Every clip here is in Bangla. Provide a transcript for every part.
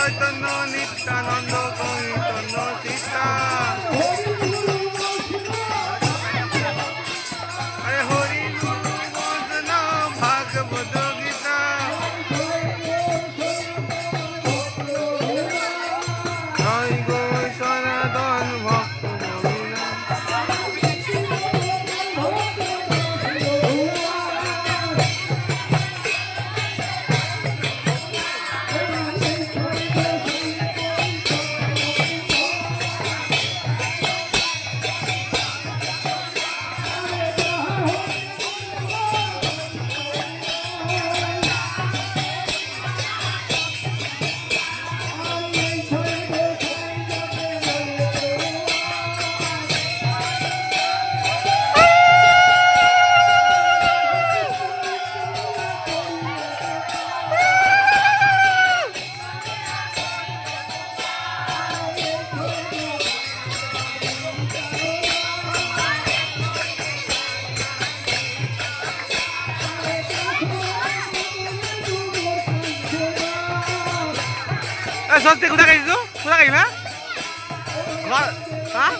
চৈতন্য নিত্যানন্দ চৈতন্য সীতা আরে হরি গুরু বৈষ্ণব ভাগবত গীতা জয় গো সনাতন ভক্ত সস্তে কোথায় গেছিস তো কোথায় গেছিস না হ্যাঁ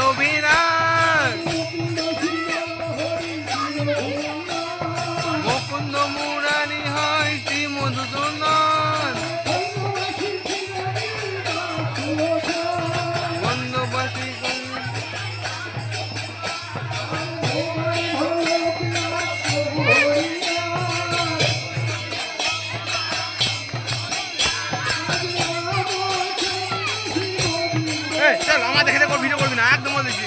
অভিরাজ মুকুন্দ মুরারি হয় শ্রী মধুসূদন বন্দবাসী চল আমার দেখে দেখো ভিডিও করবি না একদম বলেছি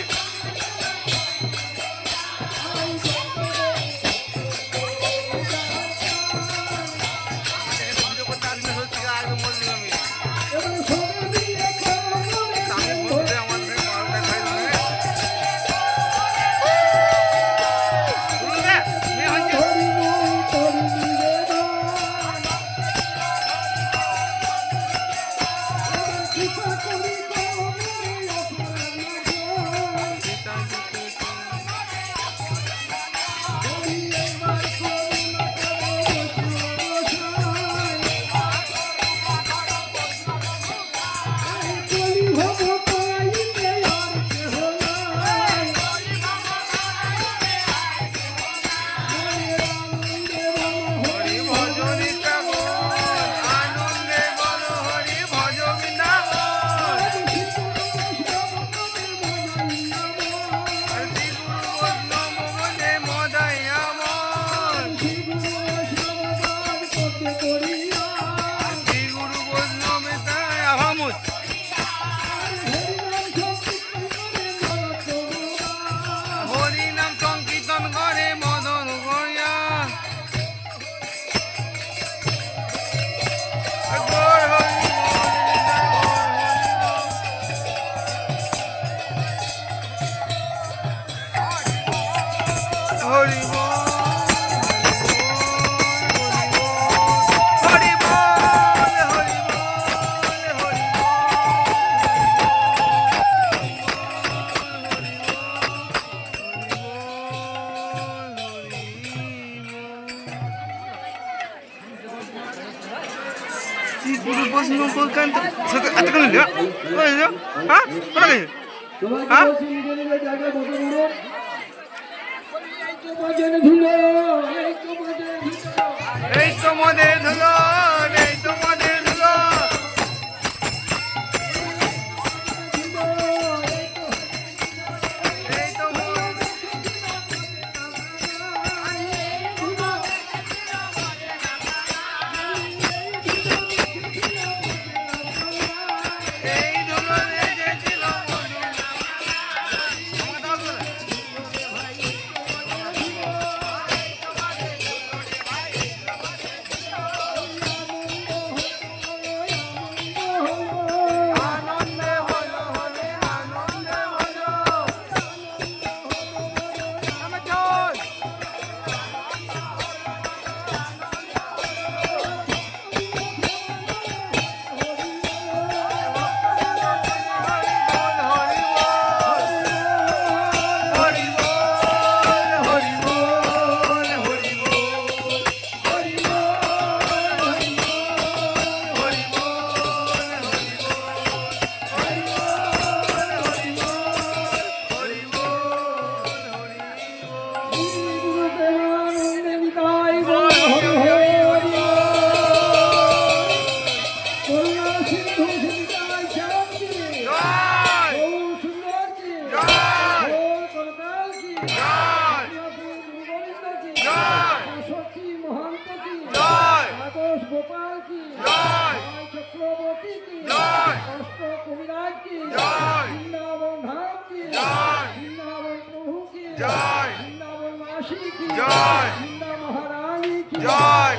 ভিডিও করতে আসবে হচ্ছে একদম বলছি আমি Guru bos ngumpulkan atau kan enggak? Oh iya? Hah? Mana nih? Hah? Itu model dulu, itu model dulu. জয় বৃন্দাবন মাসি কি জয় বৃন্দা মহারানী কি জয়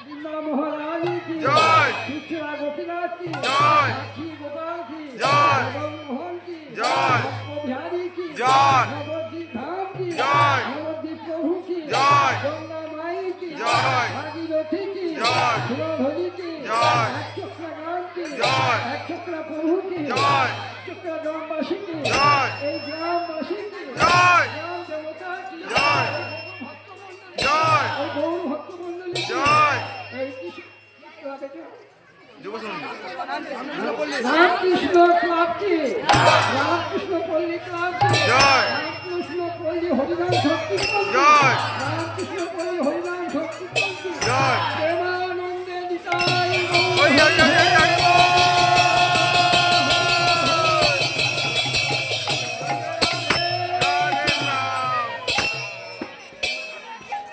বৃন্দা মহারানী কি জয় কৃষ্ণা গোপীনাথ কি জয় সাক্ষী গোপাল কি জয় মোহন কি জয় বিহারী কি জয় নবদ্বীপ ধাম কি জয় নবদ্বীপ প্রভু কি জয় গঙ্গা মাই কি জয় ভাগীরথী কি জয় সুরধনী কি জয় একচক্রা গান কি জয় একচক্রা প্রভু কি জয় একচক্রা গ্রামবাসী কি জয় এই গ্রামবাসী কি জয় গ্রাম দেবতা কি জয় জয় এই গৌর ভক্তমণ্ডলী কি জয় এই কৃষ্ণ যুব সঙ্গীত রামকৃষ্ণ ক্লাব কি রামকৃষ্ণ পল্লী ক্লাব কি জয় রামকৃষ্ণ পল্লী হরিনাম সংকীর্তন কি জয় রামকৃষ্ণ পল্লী হরিনাম সংকীর্তন কি জয় প্রেমানন্দে নিতাই গৌর জয় জয় জয় জয়